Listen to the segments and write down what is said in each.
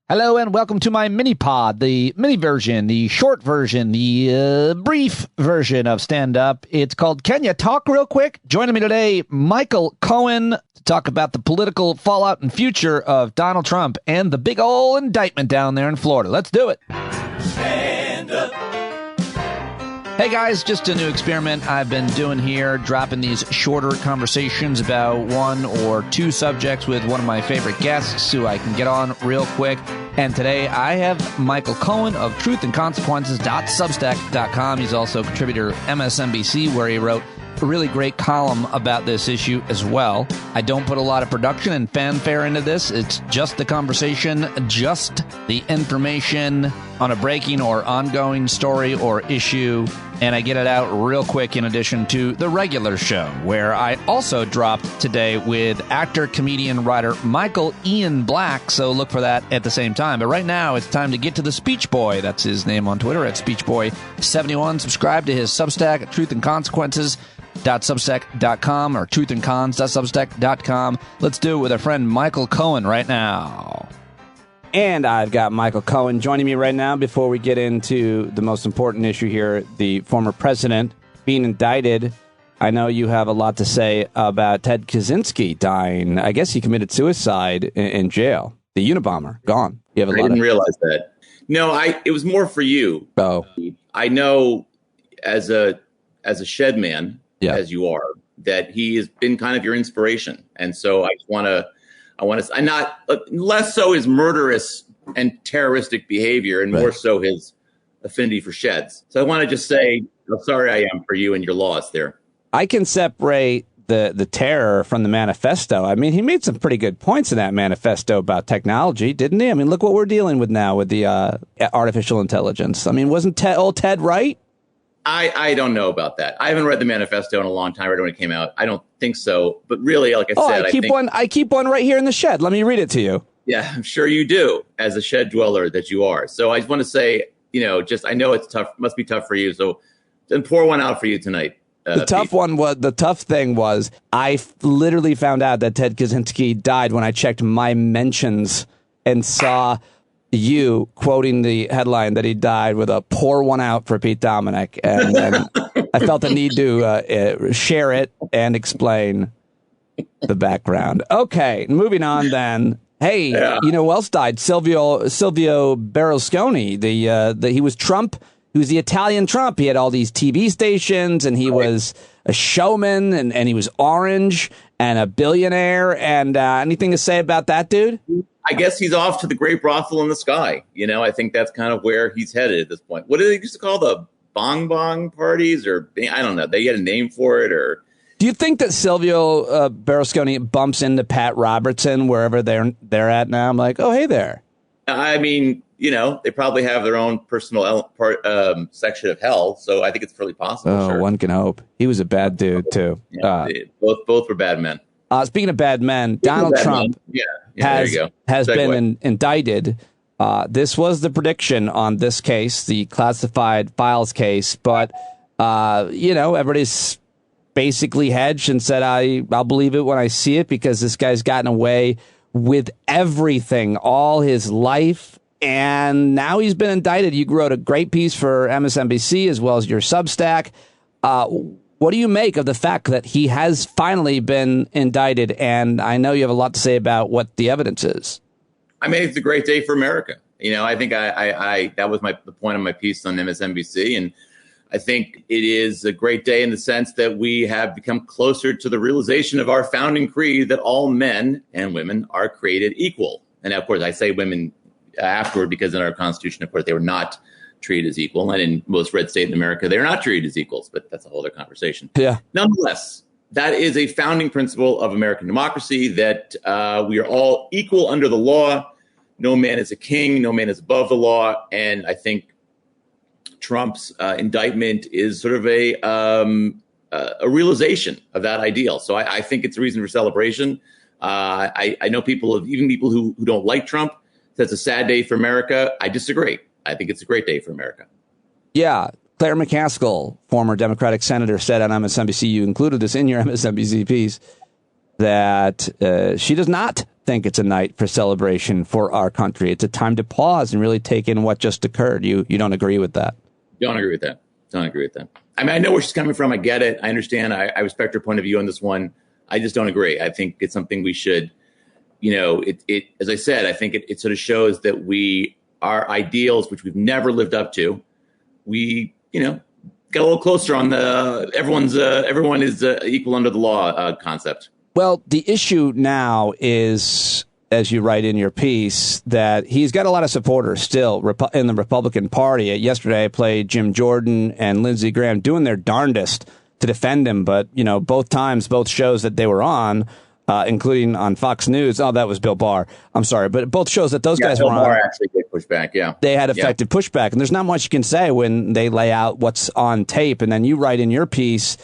Hello and welcome to my mini pod, the mini version, the short version, the brief version of stand-up. It's called Can You Talk Real Quick? Joining me today, Michael Cohen, to talk about the political fallout and future of Donald Trump and the big ol' indictment down there in Florida. Let's do it. Stand up. Hey guys, just a new experiment I've been doing here, dropping these shorter conversations about one or two subjects with one of my favorite guests who I can get on real quick. And today I have Michael Cohen of truthandconsequences.substack.com. He's also a contributor to MSNBC, where he wrote a really great column about this issue as well. I don't put a lot of production and fanfare into this. It's just the conversation, just the information on a breaking or ongoing story or issue, and I get it out real quick in addition to the regular show, where I also dropped today with actor, comedian, writer Michael Ian Black, so look for that at the same time. But right now, it's time to get to the Speech Boy. That's his name on Twitter, at SpeechBoy71. Subscribe to his Substack at truthandconsequences.substack.com or truthandcons.substack.com. Let's do it with our friend Michael Cohen right now. And I've got Michael Cohen joining me right now before we get into the most important issue here, the former president being indicted. I know you have a lot to say about Ted Kaczynski dying. I guess he committed suicide in jail. The Unabomber, gone. You have a I lot didn't realize that. No, it was more for you. Oh. I know as a shed man, as you are, that he has been kind of your inspiration. And so I want to, I'm not less so his murderous and terroristic behavior and more so his affinity for sheds. So I want to just say how sorry I am for you and your loss there. I can separate the terror from the manifesto. I mean, he made some pretty good points in that manifesto about technology, didn't he? I mean, look what we're dealing with now with the artificial intelligence. I mean, wasn't old Ted right? I don't know about that. I haven't read the manifesto in a long time. I read it when it came out. I don't think so. But really, like I said, I keep one right here in the shed. Let me read it to you. Yeah, I'm sure you do, as a shed dweller that you are. So I just want to say, I know it's tough. Must be tough for you. So then pour one out for you tonight. The tough thing was I literally found out that Ted Kaczynski died when I checked my mentions and saw you quoting the headline that he died with a pour one out for Pete Dominic. And I felt the need to share it and explain the background. Okay, moving on then. Hey, you know who else died? Silvio Berlusconi. He was Trump. He was the Italian Trump. He had all these TV stations and he was a showman and he was orange and a billionaire. And anything to say about that dude? I guess he's off to the great brothel in the sky. I think that's kind of where he's headed at this point. What do they used to call the bong bong parties? Or I don't know. They had a name for it. Or do you think that Silvio Berlusconi bumps into Pat Robertson wherever they're at now? I'm like, oh, hey there. I mean, they probably have their own personal section of hell. So I think it's fairly possible. Oh, sure. One can hope. He was a bad dude, too. Yeah, both were bad men. Speaking of bad men, Donald Trump has been indicted. This was the prediction on this case, the classified files case. But, everybody's basically hedged and said, I'll believe it when I see it because this guy's gotten away with everything all his life. And now he's been indicted. You wrote a great piece for MSNBC as well as your Substack. What do you make of the fact that he has finally been indicted? And I know you have a lot to say about what the evidence is. I mean, it's a great day for America. I think that was the point of my piece on MSNBC. And I think it is a great day in the sense that we have become closer to the realization of our founding creed that all men and women are created equal. And of course, I say women afterward because in our Constitution, of course, they were not treated as equal. And in most red states in America, they're not treated as equals. But that's a whole other conversation. Yeah. Nonetheless, that is a founding principle of American democracy, that we are all equal under the law. No man is a king. No man is above the law. And I think Trump's indictment is sort of a realization of that ideal. So I think it's a reason for celebration. I know even people who don't like Trump, say it's a sad day for America. I disagree. I think it's a great day for America. Yeah. Claire McCaskill, former Democratic senator, said on MSNBC, you included this in your MSNBC piece, that she does not think it's a night for celebration for our country. It's a time to pause and really take in what just occurred. You don't agree with that? Don't agree with that. Don't agree with that. I mean, I know where she's coming from. I get it. I understand. I respect her point of view on this one. I just don't agree. I think it's something we should, as I said, I think it sort of shows that our ideals, which we've never lived up to, we, get a little closer on the everyone is equal under the law concept. Well, the issue now is, as you write in your piece, that he's got a lot of supporters still in the Republican Party. Yesterday, I played Jim Jordan and Lindsey Graham doing their darndest to defend him. But, both shows that they were on, including on Fox News. Oh, that was Bill Barr. I'm sorry. But both shows that those guys Bill were on. Bill Barr actually did push back. Yeah. They had effective pushback. And there's not much you can say when they lay out what's on tape. And then you write in your piece,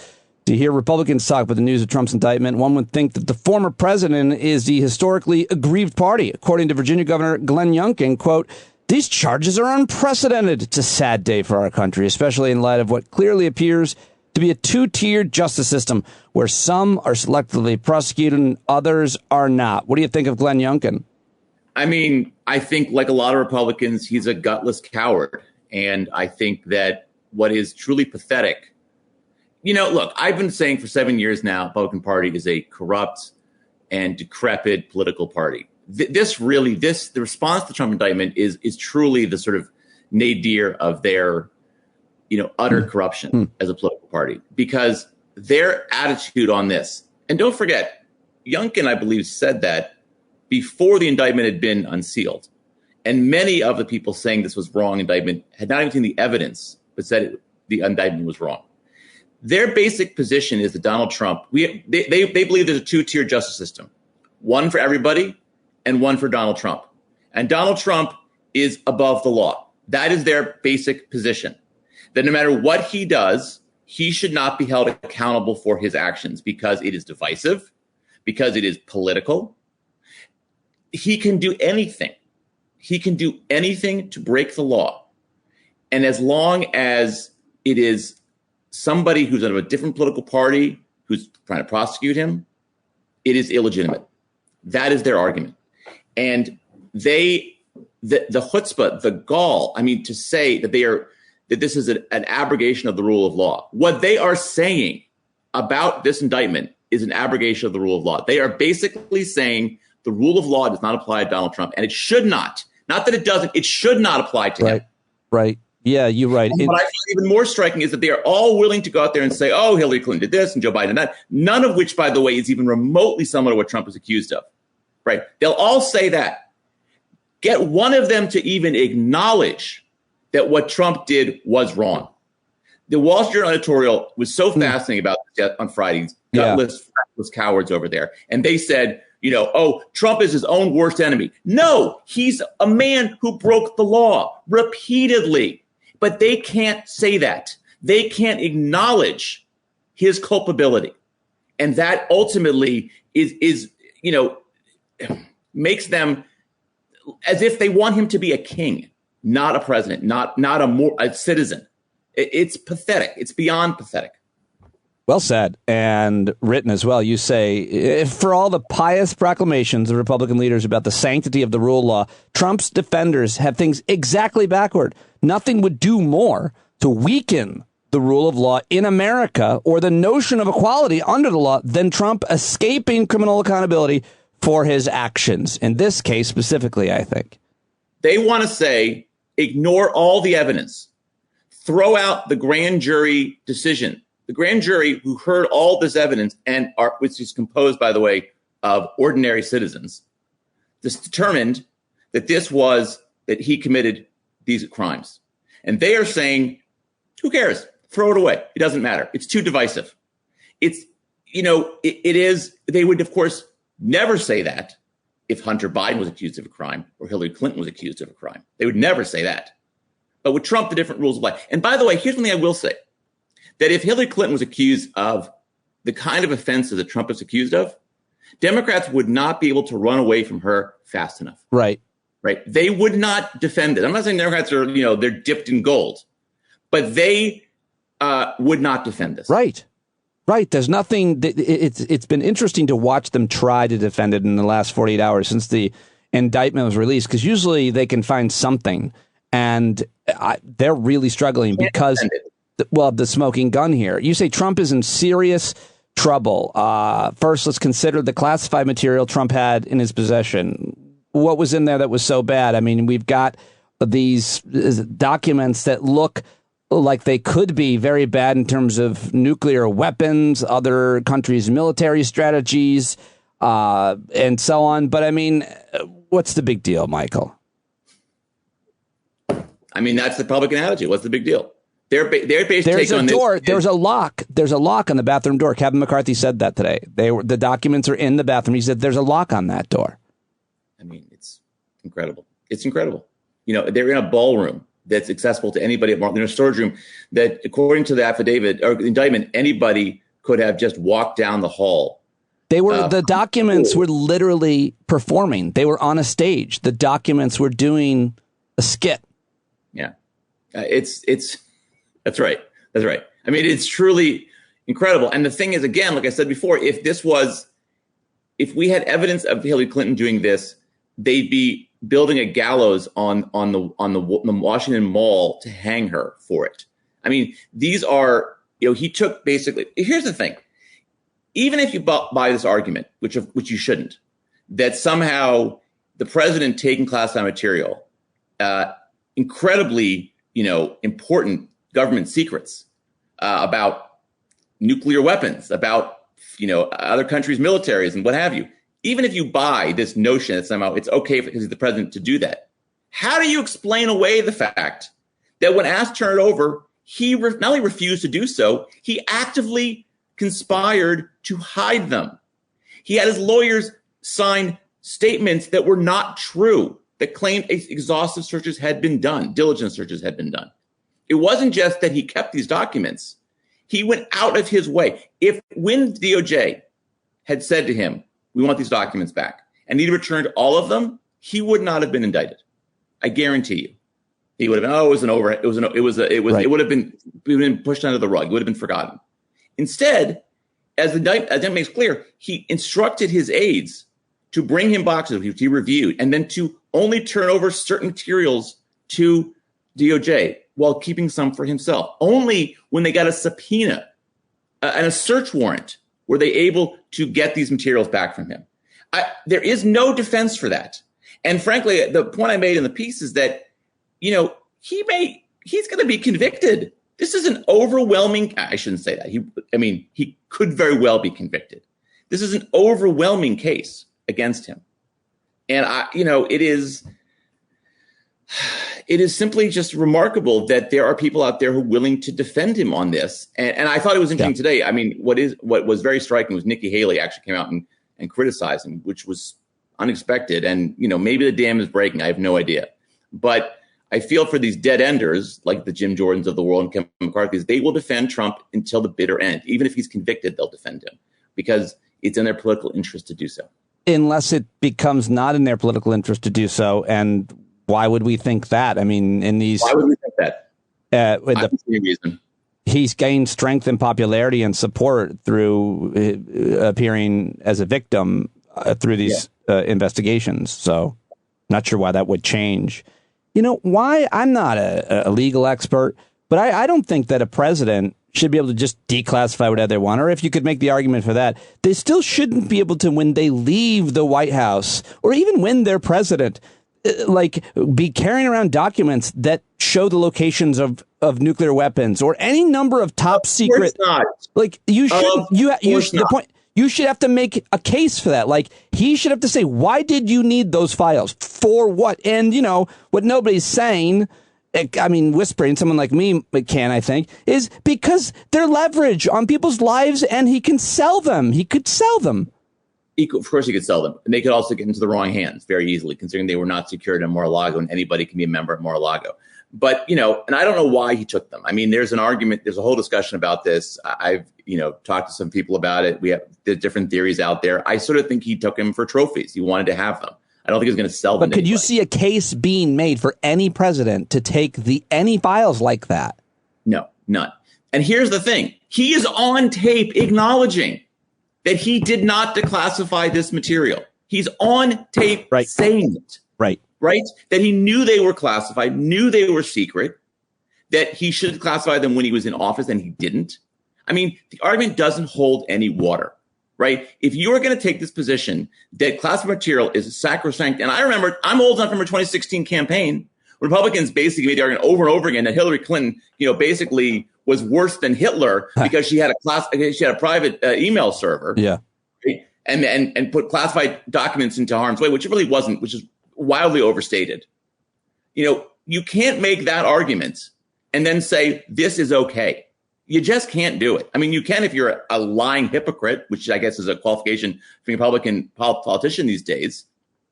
to hear Republicans talk about the news of Trump's indictment, one would think that the former president is the historically aggrieved party. According to Virginia Governor Glenn Youngkin, quote, "These charges are unprecedented. It's a sad day for our country, especially in light of what clearly appears to be a two-tiered justice system where some are selectively prosecuted and others are not." What do you think of Glenn Youngkin? I mean, I think like a lot of Republicans, he's a gutless coward. And I think that what is truly pathetic, look, I've been saying for 7 years now, Republican Party is a corrupt and decrepit political party. The response to the Trump indictment is truly the sort of nadir of their, utter corruption as a political party, because their attitude on this, and don't forget, Youngkin, I believe, said that before the indictment had been unsealed. And many of the people saying this was wrong indictment had not even seen the evidence, but said the indictment was wrong. Their basic position is that Donald Trump, they believe there's a two-tier justice system, one for everybody and one for Donald Trump. And Donald Trump is above the law. That is their basic position, that no matter what he does, he should not be held accountable for his actions because it is divisive, because it is political. He can do anything. He can do anything to break the law. And as long as it is somebody who's out of a different political party who's trying to prosecute him, it is illegitimate. That is their argument. And the chutzpah, the gall, to say that that this is an abrogation of the rule of law. What they are saying about this indictment is an abrogation of the rule of law. They are basically saying the rule of law does not apply to Donald Trump, and it should not. Not that it doesn't, it should not apply to him. Right. Yeah, you're right. What I find even more striking is that they are all willing to go out there and say, oh, Hillary Clinton did this and Joe Biden did that. None of which, by the way, is even remotely similar to what Trump is accused of. Right? They'll all say that. Get one of them to even acknowledge that what Trump did was wrong. The Wall Street Journal editorial was so fascinating about this on Friday. Gutless cowards over there. And they said, Trump is his own worst enemy. No, he's a man who broke the law repeatedly. But they can't say that. They can't acknowledge his culpability. And that ultimately is makes them as if they want him to be a king, not a president, not a citizen. It's pathetic. It's beyond pathetic. Well said, and written as well. You say, for all the pious proclamations of Republican leaders about the sanctity of the rule of law, Trump's defenders have things exactly backward. Nothing would do more to weaken the rule of law in America or the notion of equality under the law than Trump escaping criminal accountability for his actions. In this case specifically, I think. They want to say, ignore all the evidence, throw out the grand jury decision. The grand jury who heard all this evidence which is composed, by the way, of ordinary citizens, just determined that that he committed these crimes. And they are saying, who cares? Throw it away. It doesn't matter. It's too divisive. It is. They would, of course, never say that if Hunter Biden was accused of a crime or Hillary Clinton was accused of a crime. They would never say that. But with Trump, the different rules apply. And by the way, here's one thing I will say. That if Hillary Clinton was accused of the kind of offenses that Trump is accused of, Democrats would not be able to run away from her fast enough. Right. They would not defend it. I'm not saying Democrats are, they're dipped in gold, but they would not defend this. Right. Right. There's nothing. It's been interesting to watch them try to defend it in the last 48 hours since the indictment was released, because usually they can find something, and they're really struggling because, of the smoking gun here. You say Trump is in serious trouble. First, let's consider the classified material Trump had in his possession. What was in there that was so bad? I mean, we've got these documents that look like they could be very bad in terms of nuclear weapons, other countries' military strategies, and so on. But I mean, what's the big deal, Michael? I mean, that's the Republican attitude. What's the big deal? Their base take on this. There's a lock. There's a lock on the bathroom door. Kevin McCarthy said that today. The documents are in the bathroom. He said there's a lock on that door. I mean, it's incredible. It's incredible. You know, they're in a ballroom that's accessible to anybody. They're in a storage room that, according to the affidavit or the indictment, anybody could have just walked down the hall. The documents were literally performing. They were on a stage. The documents were doing a skit. Yeah, that's right. That's right. I mean, it's truly incredible. And the thing is, again, like I said before, if we had evidence of Hillary Clinton doing this, they'd be building a gallows on the Washington Mall to hang her for it. I mean, these are, he took basically, here's the thing. Even if you buy this argument, which you shouldn't, that somehow the president taking classified material, incredibly, important government secrets about nuclear weapons, about, other countries' militaries and what have you. Even if you buy this notion that somehow it's okay because he's the president to do that, how do you explain away the fact that when asked to turn it over, he not only refused to do so, he actively conspired to hide them. He had his lawyers sign statements that were not true, that claimed exhaustive searches had been done, diligent searches had been done. It wasn't just that he kept these documents. He went out of his way. When DOJ had said to him, we want these documents back, and he returned all of them, he would not have been indicted. I guarantee you. He would have been, it would have been pushed under the rug. It would have been forgotten. Instead, as the indictment makes clear, he instructed his aides to bring him boxes which he reviewed, and then to only turn over certain materials to DOJ while keeping some for himself. Only when they got a subpoena and a search warrant were they able to get these materials back from him. There is no defense for that. And frankly, the point I made in the piece is that, he's going to be convicted. This is an overwhelming, I shouldn't say that. He could very well be convicted. This is an overwhelming case against him. And it is simply just remarkable that there are people out there who are willing to defend him on this. And I thought it was interesting today. I mean, what was very striking was Nikki Haley actually came out and criticized him, which was unexpected. And, maybe the dam is breaking. I have no idea. But I feel for these dead enders, like the Jim Jordans of the world and Kevin McCarthy's, they will defend Trump until the bitter end. Even if he's convicted, they'll defend him because it's in their political interest to do so. Unless it becomes not in their political interest to do so. And why would we think that? I mean, why would we think that? I don't see any reason. He's gained strength and popularity and support through appearing as a victim through these investigations. So not sure why that would change. Why? I'm not a legal expert, but I don't think that a president should be able to just declassify whatever they want. Or if you could make the argument for that, they still shouldn't be able to, when they leave the White House or even when they're president, be carrying around documents that show the locations of nuclear weapons or any number of top secret. You should have to make a case for that. He should have to say, why did you need those files? For what? And, what nobody's saying, whispering, someone like me can, I think, is because they're leverage on people's lives and he can sell them. He could sell them. Of course he could sell them. And they could also get into the wrong hands very easily, considering they were not secured in Mar-a-Lago and anybody can be a member of Mar-a-Lago. But, and I don't know why he took them. I mean, there's an argument. There's a whole discussion about this. I've, talked to some people about it. We have the different theories out there. I sort of think he took them for trophies. He wanted to have them. I don't think he was going to sell them. But could you see a case being made for any president to take any files like that? No, none. And here's the thing. He is on tape acknowledging that he did not declassify this material. He's on tape saying it. Right? That he knew they were classified, knew they were secret, that he should classify them when he was in office and he didn't. I mean, the argument doesn't hold any water, right? If you are going to take this position that classified material is sacrosanct, and I remember, I'm old enough to remember 2016 campaign, Republicans basically made the argument over and over again that Hillary Clinton, basically was worse than Hitler because she had a private email server. Yeah. Right? And put classified documents into harm's way, which it really wasn't, which is wildly overstated. You can't make that argument and then say this is okay. You just can't do it. I mean, you can if you're a lying hypocrite, which I guess is a qualification for a Republican politician these days,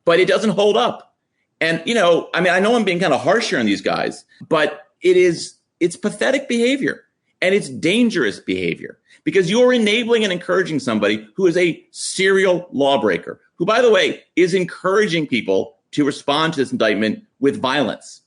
but it doesn't hold up. And, I know I'm being kind of harsh here on these guys, but it's pathetic behavior and it's dangerous behavior because you're enabling and encouraging somebody who is a serial lawbreaker, who, by the way, is encouraging people to respond to this indictment with violence.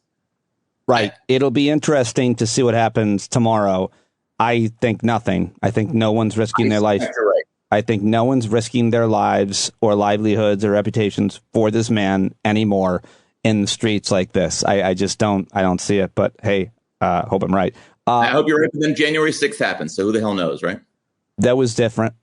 Right. It'll be interesting to see what happens tomorrow. I think nothing. I think no one's risking their life. Right. I think no one's risking their lives or livelihoods or reputations for this man anymore in the streets like this. I just don't see it. But hey, hope I'm right. I hope you're right. But then January 6th happens. So who the hell knows, right? That was different.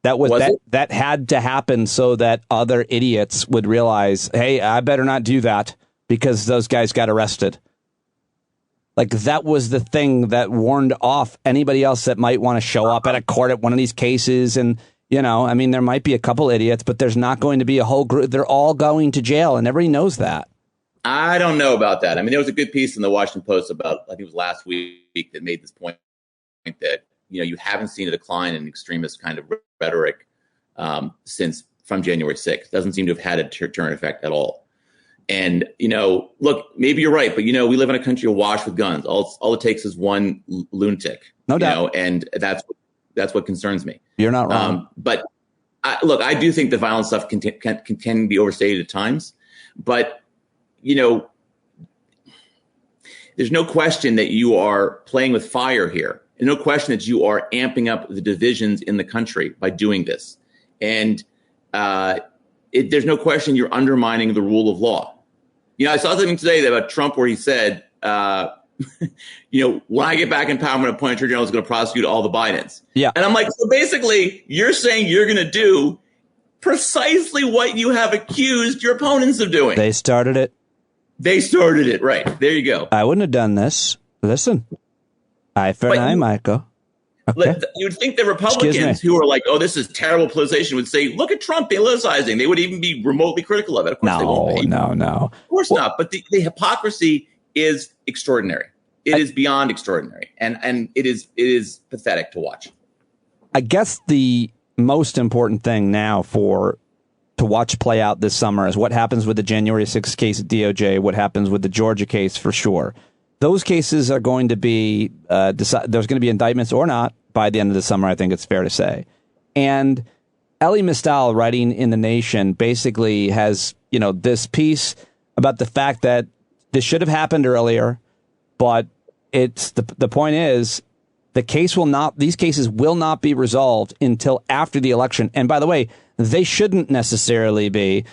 That had to happen so that other idiots would realize, hey, I better not do that because those guys got arrested. Like that was the thing that warned off anybody else that might want to show up at a court at one of these cases. And, there might be a couple idiots, but there's not going to be a whole group. They're all going to jail and everybody knows that. I don't know about that. I mean, there was a good piece in the Washington Post about, I think it was last week, that made this point that, you haven't seen a decline in extremist kind of rhetoric from January 6th. Doesn't seem to have had a deterrent effect at all. And, look, maybe you're right, but, we live in a country awash with guns. All it takes is one lunatic, no doubt. And that's what concerns me. You're not wrong. But I do think the violent stuff can be overstated at times, but, there's no question that you are playing with fire here. And no question that you are amping up the divisions in the country by doing this. And there's no question you're undermining the rule of law. I saw something today about Trump where he said, when I get back in power, I'm going to appoint Attorney General who's going to prosecute all the Bidens. Yeah. And I'm like, so basically, you're saying you're going to do precisely what you have accused your opponents of doing. They started it. Right. There you go. I wouldn't have done this. Listen. Eye for an eye, Michael. Okay. You'd think the Republicans who are like, oh, this is terrible politicization would say, look at Trump politicizing. They would even be remotely critical of it. Of course they won't be. No. Of course not. But the hypocrisy is extraordinary. It is beyond extraordinary. And it is pathetic to watch. I guess the most important thing now to watch play out this summer is what happens with the January 6th case at DOJ, what happens with the Georgia case for sure. Those cases are going to be, there's going to be indictments or not by the end of the summer, I think it's fair to say. And Elie Mystal, writing in The Nation, basically has, this piece about the fact that this should have happened earlier, but it's the point is these cases will not be resolved until after the election. And by the way, they shouldn't necessarily be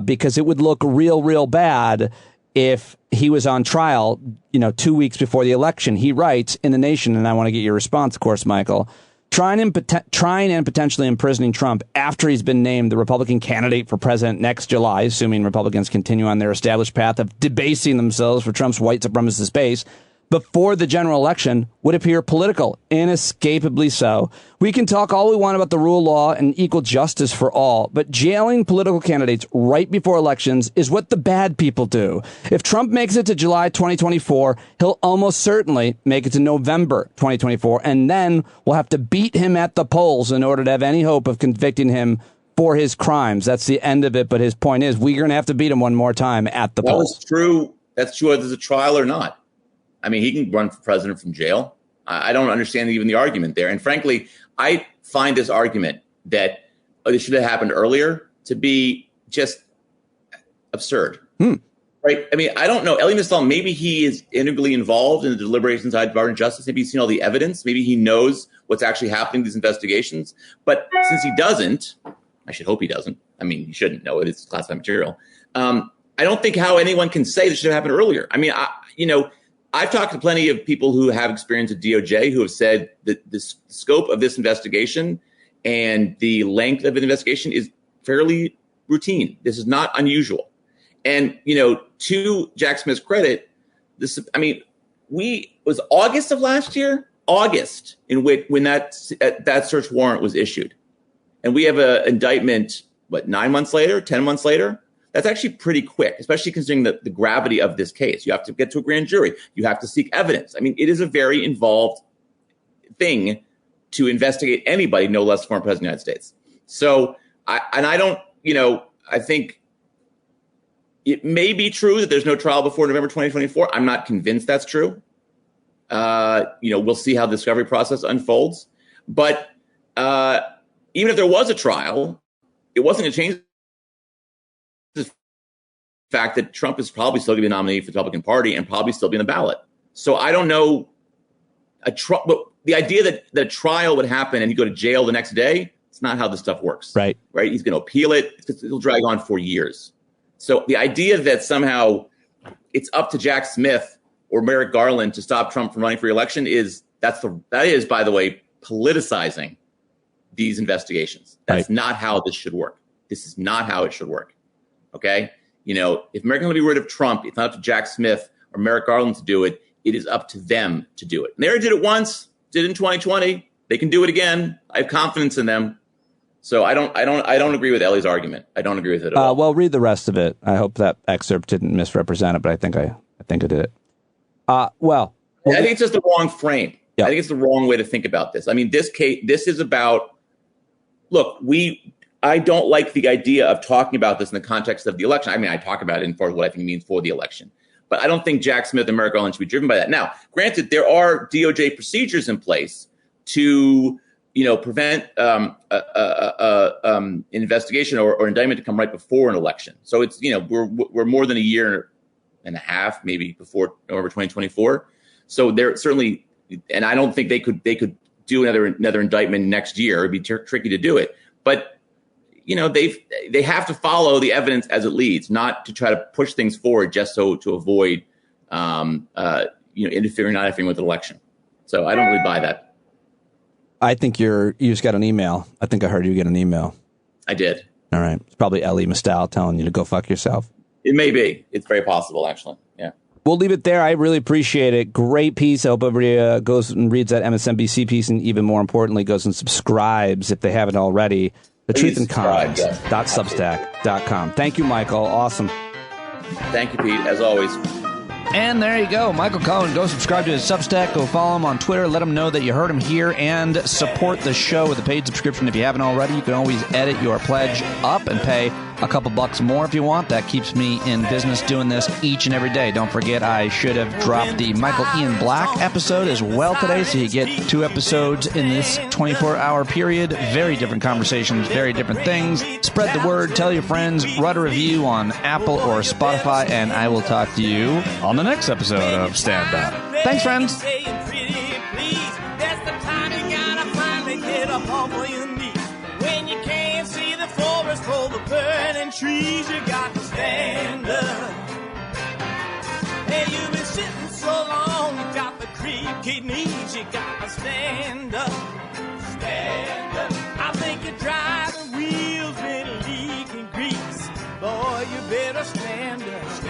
because it would look real bad if he was on trial, 2 weeks before the election. He writes in The Nation, and I want to get your response, of course, Michael, trying and potentially imprisoning Trump after he's been named the Republican candidate for president next July, assuming Republicans continue on their established path of debasing themselves for Trump's white supremacist base, before the general election would appear political, inescapably so. We can talk all we want about the rule of law and equal justice for all, but jailing political candidates right before elections is what the bad people do. If Trump makes it to July 2024, he'll almost certainly make it to November 2024, and then we'll have to beat him at the polls in order to have any hope of convicting him for his crimes. That's the end of it, but his point is we're going to have to beat him one more time at the polls. That's true. That's true whether there's a trial or not. I mean, he can run for president from jail. I don't understand even the argument there. And frankly, I find this argument that this should have happened earlier to be just absurd. Right. I mean, I don't know. Elie Mystal, maybe he is integrally involved in the deliberations inside the Department of Justice. Maybe he's seen all the evidence. Maybe he knows what's actually happening in these investigations. But since he doesn't, I should hope he doesn't. I mean, he shouldn't know it. It's classified material. I don't think how anyone can say this should have happened earlier. I mean, I've talked to plenty of people who have experience at DOJ who have said that the scope of this investigation and the length of an investigation is fairly routine. This is not unusual. And, to Jack Smith's credit, it was August of last year, when that search warrant was issued. And we have an indictment, 9 months later, 10 months later? That's actually pretty quick, especially considering the gravity of this case. You have to get to a grand jury. You have to seek evidence. I mean, it is a very involved thing to investigate anybody, no less former president of the United States. So, I think it may be true that there's no trial before November 2024. I'm not convinced that's true. We'll see how the discovery process unfolds. But even if there was a trial, it wasn't going to change the fact that Trump is probably still going to be nominated for the Republican Party and probably still be on the ballot. So I don't know. But the idea that a trial would happen and he'd go to jail the next day, it's not how this stuff works. Right. He's going to appeal it. It'll drag on for years. So the idea that somehow it's up to Jack Smith or Merrick Garland to stop Trump from running for re-election that is, by the way, politicizing these investigations. That's not how this should work. This is not how it should work. Okay? If Americans want to be rid of Trump, it's not up to Jack Smith or Merrick Garland to do it. It is up to them to do it. And they already did it once, did it in 2020. They can do it again. I have confidence in them. So I don't agree with Ellie's argument. I don't agree with it at all. Well, read the rest of it. I hope that excerpt didn't misrepresent it, but I think I did it. I think it's just the wrong frame. Yeah. I think it's the wrong way to think about this. I mean, this is about, look, I don't like the idea of talking about this in the context of the election. I mean, I talk about it in part of what I think it means for the election. But I don't think Jack Smith and Merrick Garland should be driven by that. Now, granted, there are DOJ procedures in place to prevent investigation or indictment to come right before an election. So it's, we're more than a year and a half, maybe before November 2024. So they're certainly, and I don't think they could do another indictment next year. It'd be tricky to do it. But, they have to follow the evidence as it leads, not to try to push things forward just to avoid, not interfering with the election. So I don't really buy that. I think you just got an email. I think I heard you get an email. I did. All right. It's probably Elie Mystal telling you to go fuck yourself. It may be. It's very possible, actually. Yeah. We'll leave it there. I really appreciate it. Great piece. I hope everybody goes and reads that MSNBC piece, and even more importantly, goes and subscribes if they haven't already. TheTruthandCons.substack.com. Thank you, Michael. Awesome. Thank you, Pete, as always. And there you go. Michael Cohen. Go subscribe to his Substack. Go follow him on Twitter. Let him know that you heard him here, and support the show with a paid subscription if you haven't already. You can always edit your pledge up and pay a couple bucks more if you want. That keeps me in business doing this each and every day. Don't forget, I should have dropped the Michael Ian Black episode as well today, so you get 2 episodes in this 24-hour period. Very different conversations, very different things. Spread the word. Tell your friends. Write a review on Apple or Spotify, and I will talk to you on the next episode of Stand Up. Thanks, friends. For the burning trees, you got to stand up. Hey, you've been sitting so long, you got the creaky knees, you got to stand up. Stand up. I think you're driving wheels with leaking grease. Boy, you better stand up.